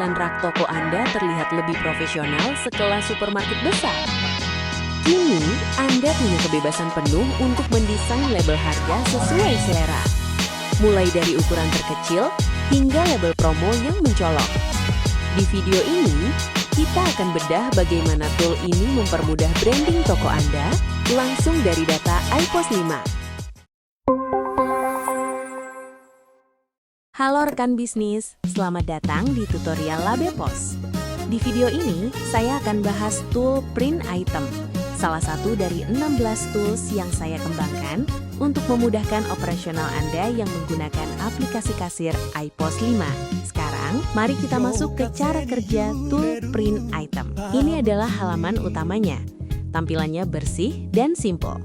tampilan rak toko Anda terlihat lebih profesional sekelas supermarket besar. Kini, Anda punya kebebasan penuh untuk mendesain label harga sesuai selera. Mulai dari ukuran terkecil hingga label promo yang mencolok. Di video ini, kita akan bedah bagaimana tool ini mempermudah branding toko Anda langsung dari data iPOS 5. Halo rekan bisnis, selamat datang di tutorial Labepos. Di video ini, saya akan bahas tool Print Item, salah satu dari 16 tools yang saya kembangkan untuk memudahkan operasional Anda yang menggunakan aplikasi kasir iPOS 5. Sekarang, mari kita masuk ke cara kerja tool Print Item. Ini adalah halaman utamanya. Tampilannya bersih dan simple.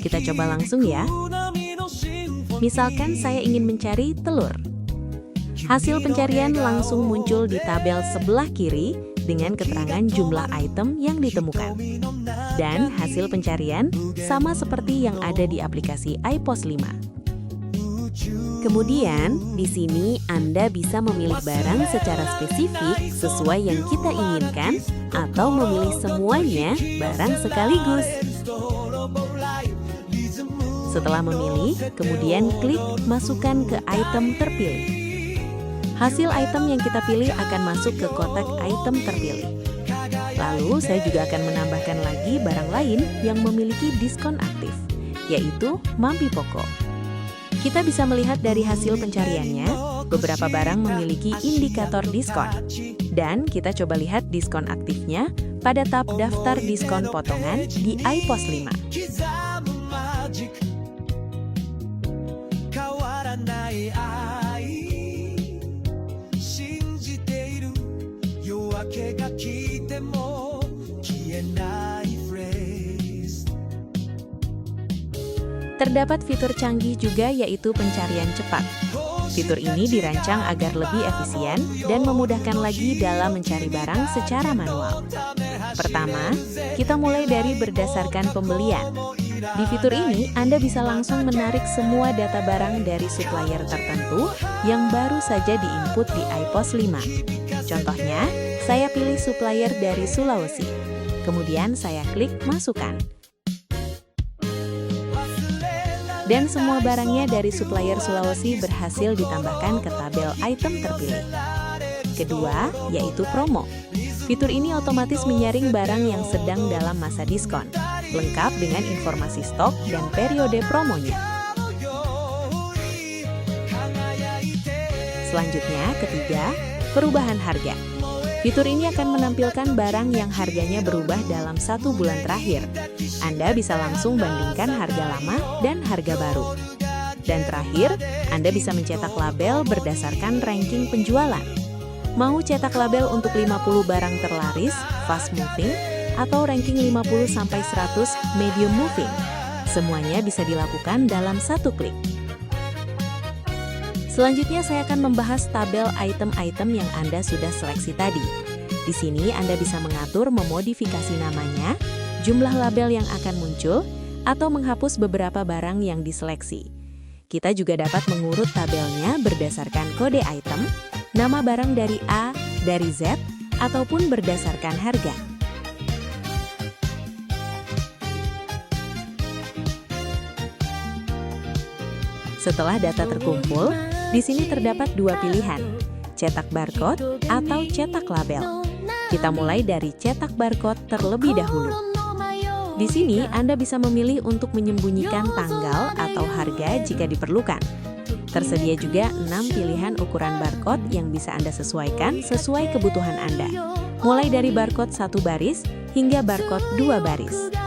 Kita coba langsung ya. Misalkan saya ingin mencari telur. Hasil pencarian langsung muncul di tabel sebelah kiri dengan keterangan jumlah item yang ditemukan. Dan hasil pencarian sama seperti yang ada di aplikasi iPOS 5. Kemudian, di sini Anda bisa memilih barang secara spesifik sesuai yang kita inginkan atau memilih semuanya barang sekaligus. Setelah memilih, kemudian klik masukkan ke item terpilih. Hasil item yang kita pilih akan masuk ke kotak item terpilih. Lalu, saya juga akan menambahkan lagi barang lain yang memiliki diskon aktif, yaitu Mampi Poko. Kita bisa melihat dari hasil pencariannya, beberapa barang memiliki indikator diskon. Dan kita coba lihat diskon aktifnya pada tab daftar diskon potongan di iPOS 5. Terdapat fitur canggih juga yaitu pencarian cepat. Fitur ini dirancang agar lebih efisien dan memudahkan lagi dalam mencari barang secara manual. Pertama, kita mulai dari berdasarkan pembelian. Di fitur ini, Anda bisa langsung menarik semua data barang dari supplier tertentu yang baru saja diinput di iPOS 5. Contohnya, saya pilih supplier dari Sulawesi. Kemudian saya klik masukkan. Dan semua barangnya dari supplier Sulawesi berhasil ditambahkan ke tabel item terpilih. Kedua, yaitu promo. Fitur ini otomatis menyaring barang yang sedang dalam masa diskon, lengkap dengan informasi stok dan periode promonya. Selanjutnya, ketiga, perubahan harga. Fitur ini akan menampilkan barang yang harganya berubah dalam 1 bulan terakhir. Anda bisa langsung bandingkan harga lama dan harga baru. Dan terakhir, Anda bisa mencetak label berdasarkan ranking penjualan. Mau cetak label untuk 50 barang terlaris, fast moving, atau ranking 50-100 medium moving. Semuanya bisa dilakukan dalam satu klik. Selanjutnya saya akan membahas tabel item-item yang Anda sudah seleksi tadi. Di sini Anda bisa mengatur memodifikasi namanya, jumlah label yang akan muncul, atau menghapus beberapa barang yang diseleksi. Kita juga dapat mengurut tabelnya berdasarkan kode item, nama barang dari A, dari Z, ataupun berdasarkan harga. Setelah data terkumpul, di sini terdapat dua pilihan, cetak barcode atau cetak label. Kita mulai dari cetak barcode terlebih dahulu. Di sini Anda bisa memilih untuk menyembunyikan tanggal atau harga jika diperlukan. Tersedia juga 6 pilihan ukuran barcode yang bisa Anda sesuaikan sesuai kebutuhan Anda. Mulai dari barcode 1 baris hingga barcode 2 baris.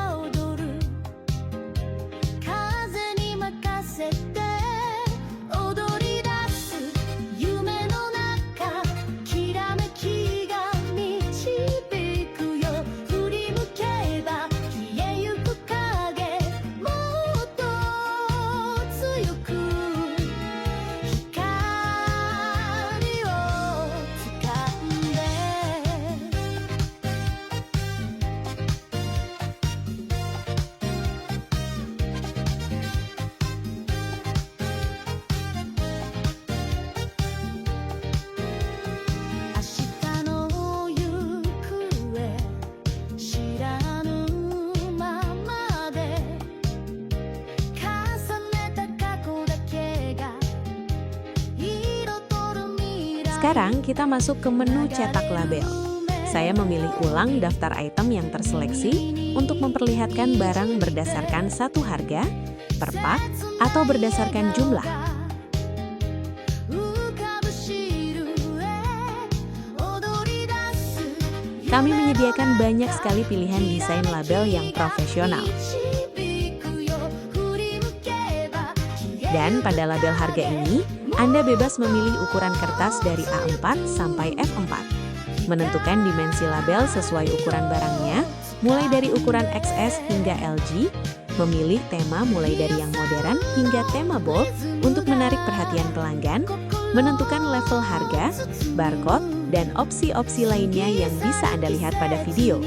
Sekarang kita masuk ke menu cetak label. Saya memilih ulang daftar item yang terseleksi untuk memperlihatkan barang berdasarkan satu harga, per pak, atau berdasarkan jumlah. Kami menyediakan banyak sekali pilihan desain label yang profesional. Dan pada label harga ini, Anda bebas memilih ukuran kertas dari A4 sampai F4. Menentukan dimensi label sesuai ukuran barangnya, mulai dari ukuran XS hingga LG, memilih tema mulai dari yang modern hingga tema bold untuk menarik perhatian pelanggan, menentukan level harga, barcode, dan opsi-opsi lainnya yang bisa Anda lihat pada video.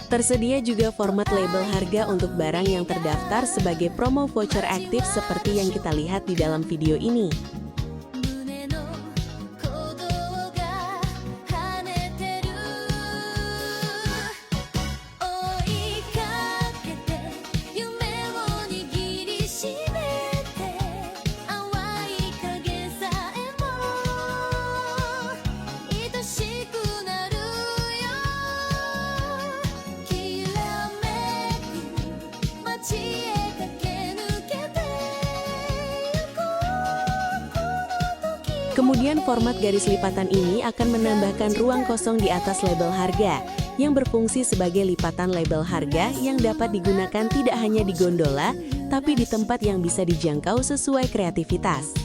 Tersedia juga format label harga untuk barang yang terdaftar sebagai promo voucher aktif seperti yang kita lihat di dalam video ini. Kemudian format garis lipatan ini akan menambahkan ruang kosong di atas label harga, yang berfungsi sebagai lipatan label harga yang dapat digunakan tidak hanya di gondola, tapi di tempat yang bisa dijangkau sesuai kreativitas.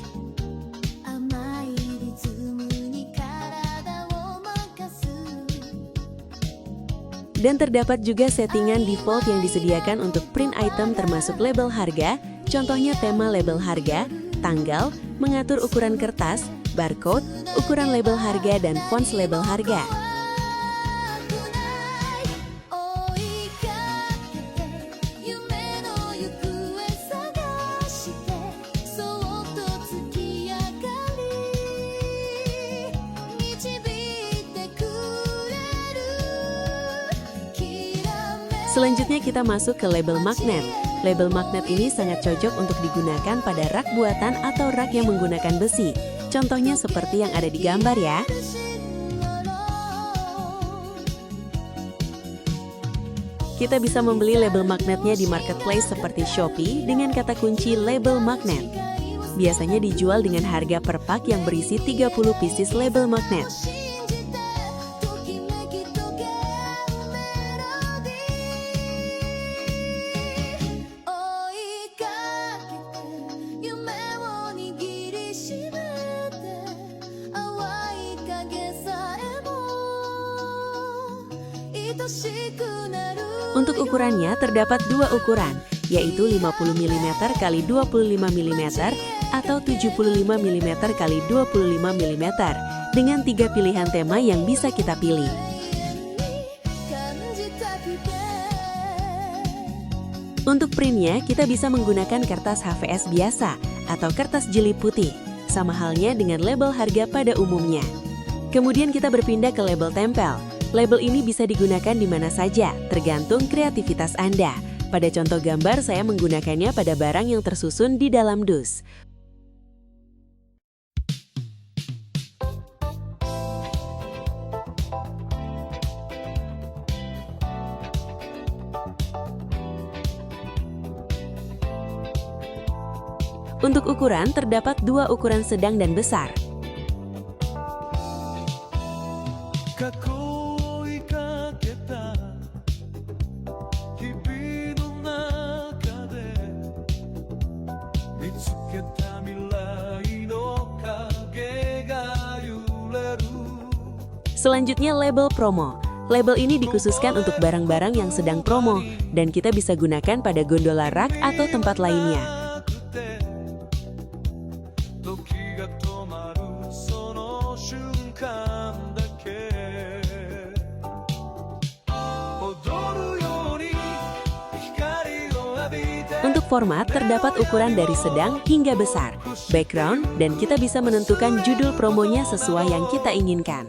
Dan terdapat juga settingan default yang disediakan untuk print item termasuk label harga, contohnya tema label harga, tanggal, mengatur ukuran kertas, barcode, ukuran label harga, dan fonts label harga. Selanjutnya kita masuk ke label magnet. Label magnet ini sangat cocok untuk digunakan pada rak buatan atau rak yang menggunakan besi. Contohnya seperti yang ada di gambar ya. Kita bisa membeli label magnetnya di marketplace seperti Shopee dengan kata kunci label magnet. Biasanya dijual dengan harga per pak yang berisi 30 pieces label magnet. Untuk ukurannya terdapat dua ukuran, yaitu 50 mm x 25 mm atau 75 mm x 25 mm dengan 3 pilihan tema yang bisa kita pilih. Untuk printnya, kita bisa menggunakan kertas HVS biasa atau kertas jeli putih, sama halnya dengan label harga pada umumnya. Kemudian kita berpindah ke label tempel. Label ini bisa digunakan di mana saja, tergantung kreativitas Anda. Pada contoh gambar, saya menggunakannya pada barang yang tersusun di dalam dus. Untuk ukuran, terdapat dua ukuran sedang dan besar. Selanjutnya label promo. Label ini dikhususkan untuk barang-barang yang sedang promo, dan kita bisa gunakan pada gondola rak atau tempat lainnya. Untuk format, terdapat ukuran dari sedang hingga besar, background, dan kita bisa menentukan judul promonya sesuai yang kita inginkan.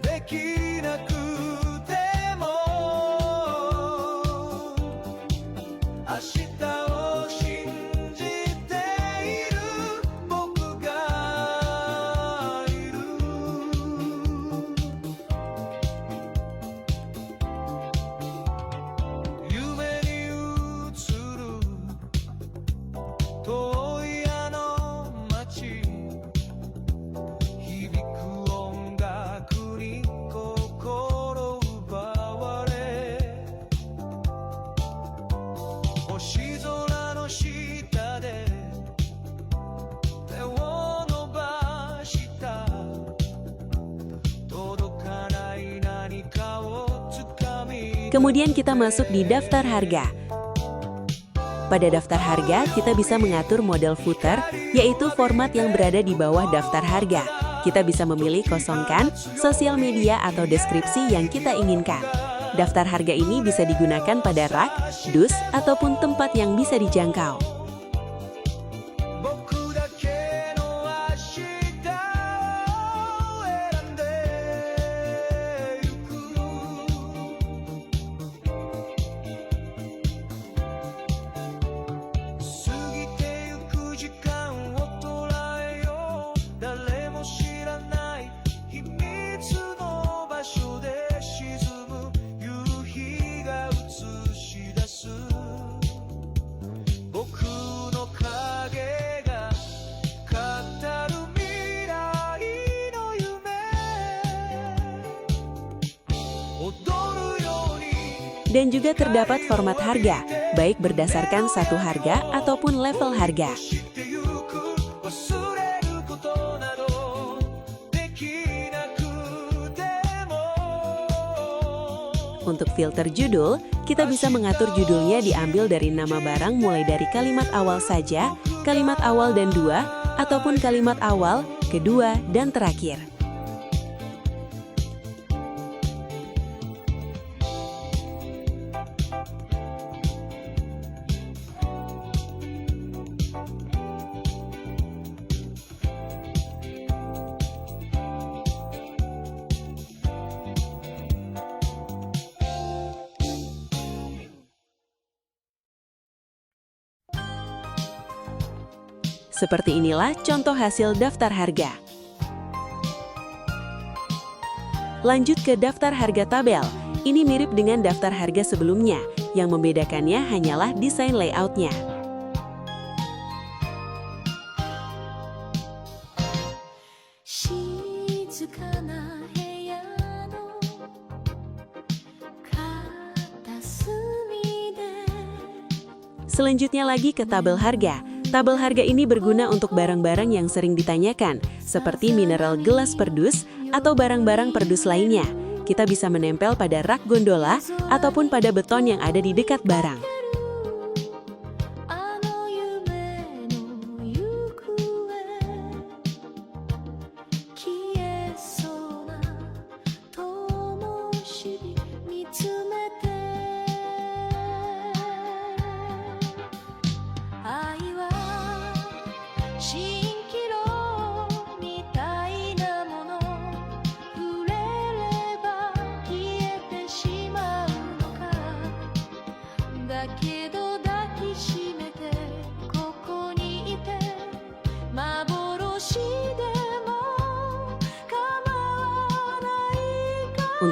Kemudian kita masuk di daftar harga. Pada daftar harga, kita bisa mengatur model footer, yaitu format yang berada di bawah daftar harga. Kita bisa memilih kosongkan, sosial media, atau deskripsi yang kita inginkan. Daftar harga ini bisa digunakan pada rak, dus, ataupun tempat yang bisa dijangkau. Dan juga terdapat format harga, baik berdasarkan satu harga ataupun level harga. Untuk filter judul, kita bisa mengatur judulnya diambil dari nama barang mulai dari kalimat awal saja, kalimat awal dan dua, ataupun kalimat awal, kedua, dan terakhir. Seperti inilah contoh hasil daftar harga. Lanjut ke daftar harga tabel. Ini mirip dengan daftar harga sebelumnya, yang membedakannya hanyalah desain layoutnya. Selanjutnya lagi ke tabel harga. Tabel harga ini berguna untuk barang-barang yang sering ditanyakan, seperti mineral gelas perdus atau barang-barang perdus lainnya. Kita bisa menempel pada rak gondola ataupun pada beton yang ada di dekat barang.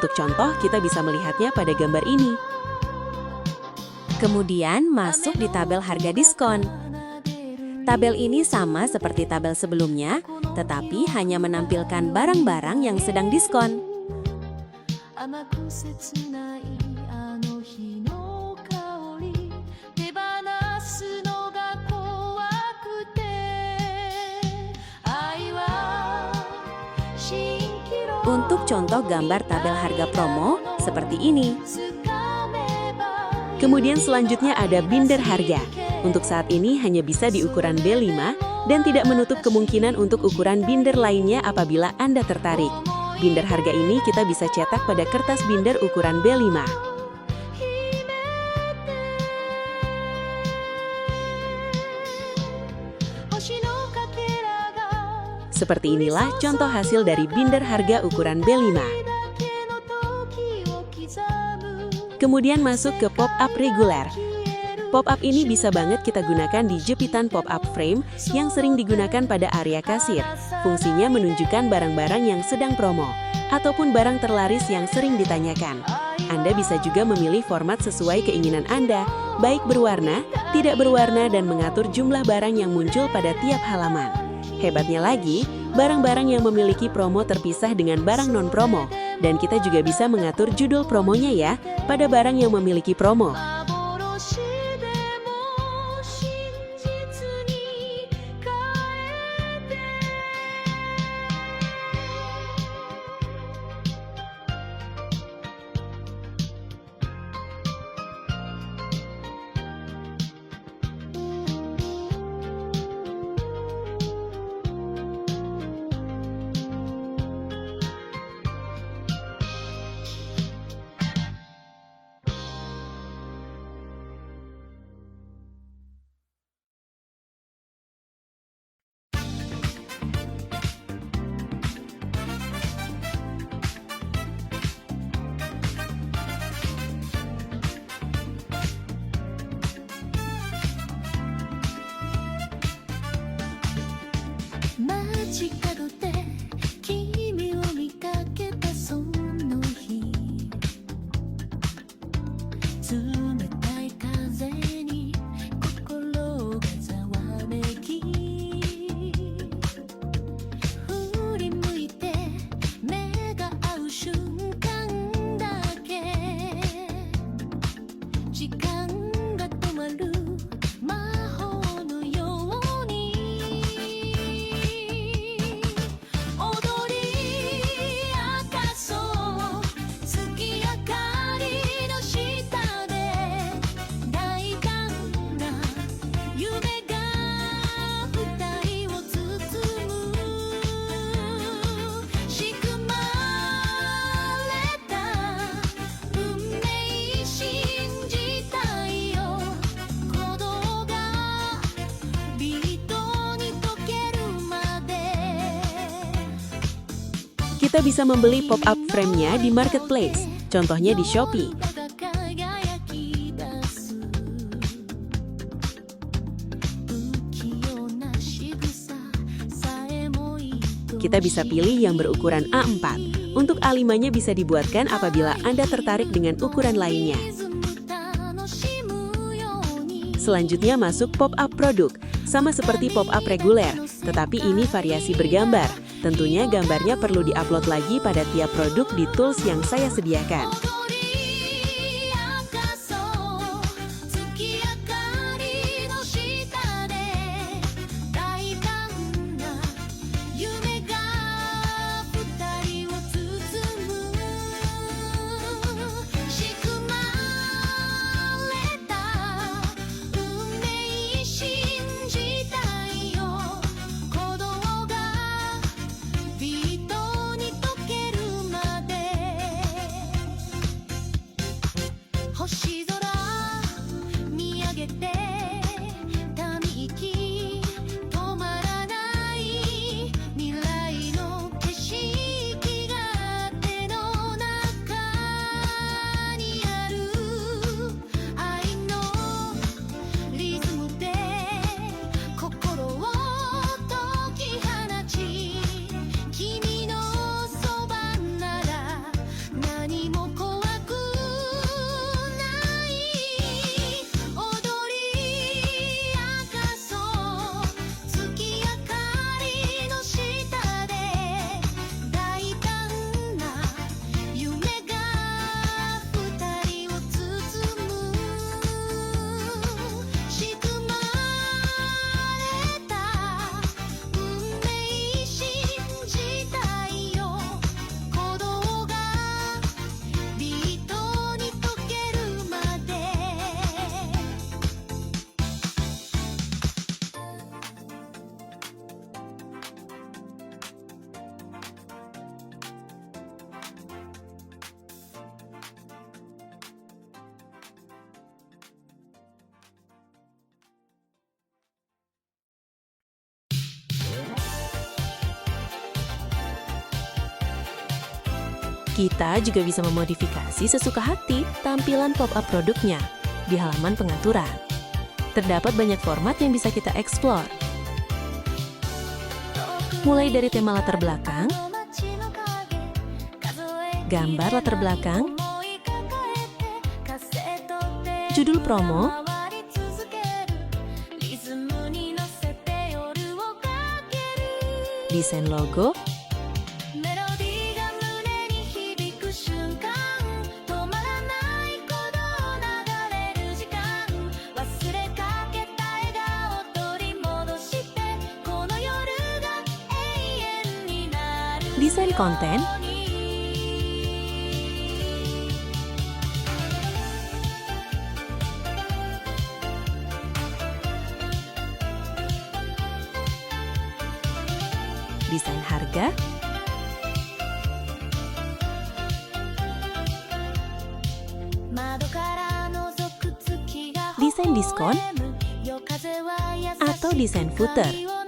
Untuk contoh, kita bisa melihatnya pada gambar ini. Kemudian masuk di tabel harga diskon. Tabel ini sama seperti tabel sebelumnya, tetapi hanya menampilkan barang-barang yang sedang diskon. Untuk contoh gambar tabel harga promo, seperti ini. Kemudian selanjutnya ada binder harga. Untuk saat ini hanya bisa di ukuran B5 dan tidak menutup kemungkinan untuk ukuran binder lainnya apabila Anda tertarik. Binder harga ini kita bisa cetak pada kertas binder ukuran B5. Seperti inilah contoh hasil dari binder harga ukuran B5. Kemudian masuk ke pop-up reguler. Pop-up ini bisa banget kita gunakan di jepitan pop-up frame yang sering digunakan pada area kasir. Fungsinya menunjukkan barang-barang yang sedang promo, ataupun barang terlaris yang sering ditanyakan. Anda bisa juga memilih format sesuai keinginan Anda, baik berwarna, tidak berwarna, dan mengatur jumlah barang yang muncul pada tiap halaman. Hebatnya lagi, barang-barang yang memiliki promo terpisah dengan barang non-promo, dan kita juga bisa mengatur judul promonya ya, pada barang yang memiliki promo. Kita bisa membeli pop-up frame-nya di marketplace, contohnya di Shopee. Kita bisa pilih yang berukuran A4. Untuk A5-nya bisa dibuatkan apabila Anda tertarik dengan ukuran lainnya. Selanjutnya masuk pop-up produk, sama seperti pop-up reguler, tetapi ini variasi bergambar. Tentunya gambarnya perlu diupload lagi pada tiap produk di tools yang saya sediakan. Kita juga bisa memodifikasi sesuka hati tampilan pop-up produknya di halaman pengaturan. Terdapat banyak format yang bisa kita eksplor. Mulai dari tema latar belakang, gambar latar belakang, judul promo, desain logo, desain konten, desain harga, desain diskon, atau desain footer.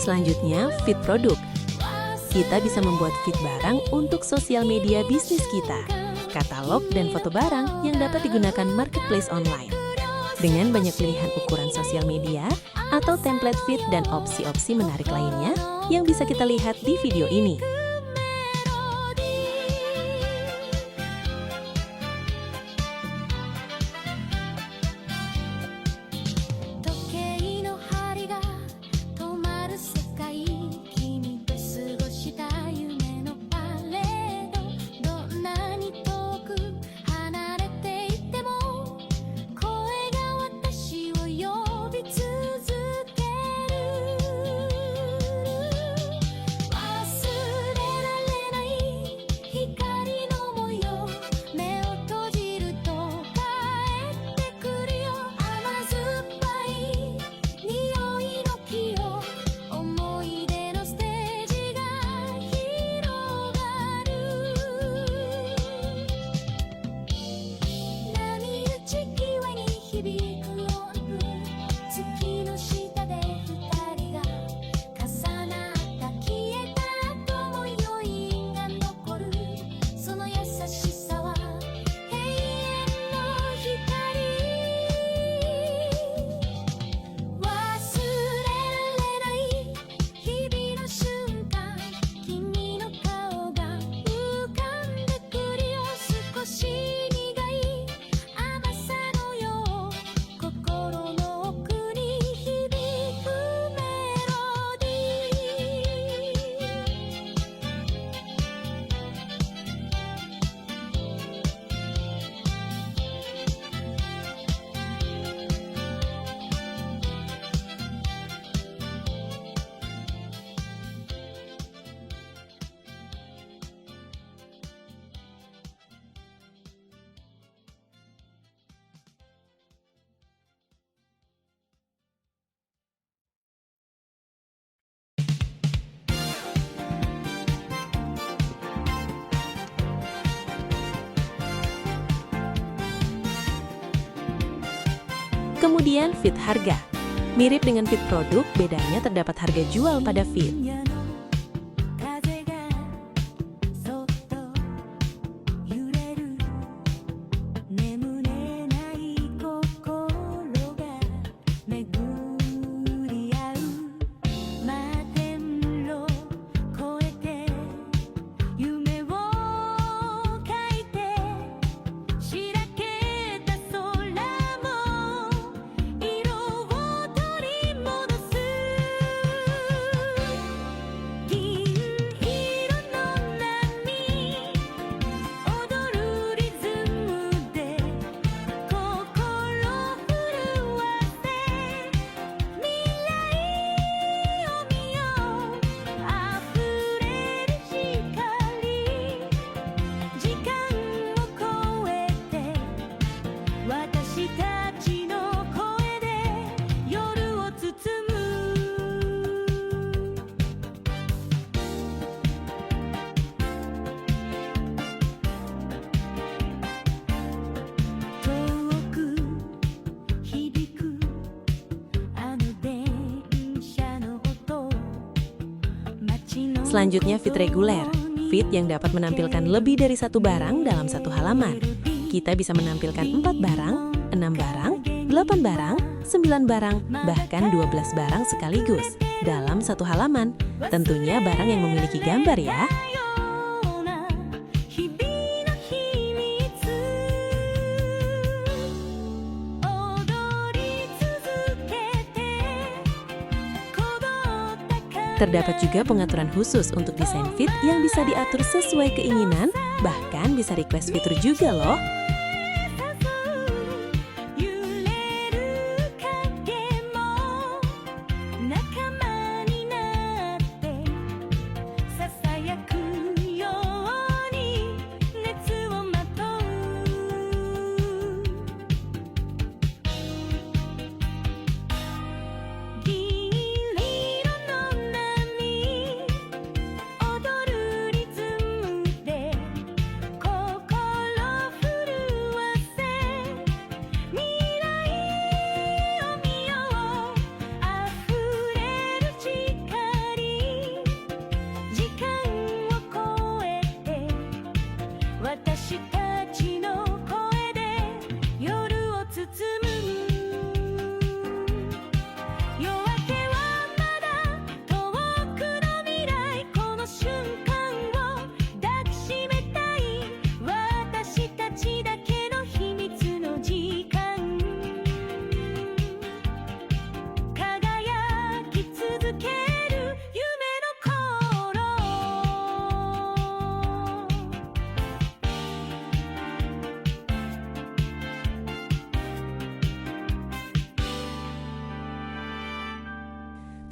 Selanjutnya, feed produk. Kita bisa membuat feed barang untuk sosial media bisnis kita, katalog dan foto barang yang dapat digunakan marketplace online. Dengan banyak pilihan ukuran sosial media atau template feed dan opsi-opsi menarik lainnya yang bisa kita lihat di video ini. Kemudian Fit harga. Mirip dengan Fit produk, bedanya terdapat harga jual pada Fit. Selanjutnya Fit reguler. Fit yang dapat menampilkan lebih dari satu barang dalam satu halaman. Kita bisa menampilkan 4 barang, 6 barang, 8 barang, 9 barang, bahkan 12 barang sekaligus dalam satu halaman. Tentunya barang yang memiliki gambar ya. Terdapat juga pengaturan khusus untuk desain Fit yang bisa diatur sesuai keinginan, bahkan bisa request fitur juga loh.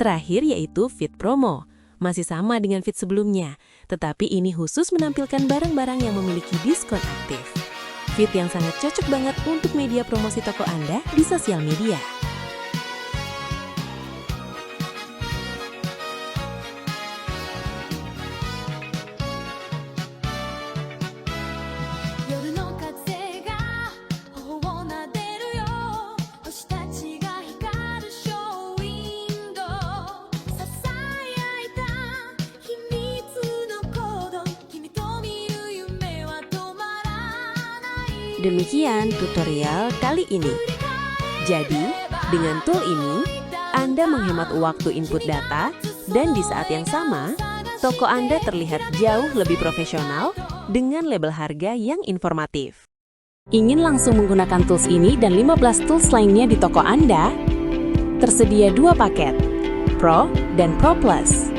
Terakhir yaitu Fit Promo. Masih sama dengan Fit sebelumnya, tetapi ini khusus menampilkan barang-barang yang memiliki diskon aktif. Fit yang sangat cocok banget untuk media promosi toko Anda di sosial media. Demikian tutorial kali ini. Jadi, dengan tool ini, Anda menghemat waktu input data, dan di saat yang sama, toko Anda terlihat jauh lebih profesional dengan label harga yang informatif. Ingin langsung menggunakan tools ini dan 15 tools lainnya di toko Anda? Tersedia 2 paket, Pro dan Pro Plus.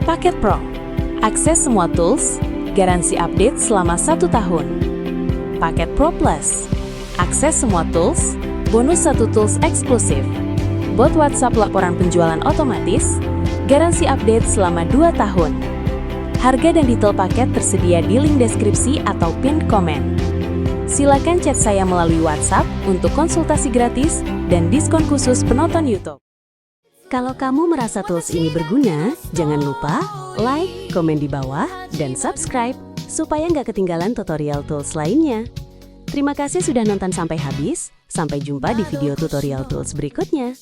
Paket Pro, akses semua tools, garansi update selama 1 tahun. Paket Pro Plus, akses semua tools, bonus 1 tools eksklusif, bot WhatsApp laporan penjualan otomatis, garansi update selama 2 tahun. Harga dan detail paket tersedia di link deskripsi atau pinned comment. Silakan chat saya melalui WhatsApp untuk konsultasi gratis dan diskon khusus penonton YouTube. Kalau kamu merasa tools ini berguna, jangan lupa like, komen di bawah, dan subscribe supaya nggak ketinggalan tutorial tools lainnya. Terima kasih sudah nonton sampai habis. Sampai jumpa di video tutorial tools berikutnya.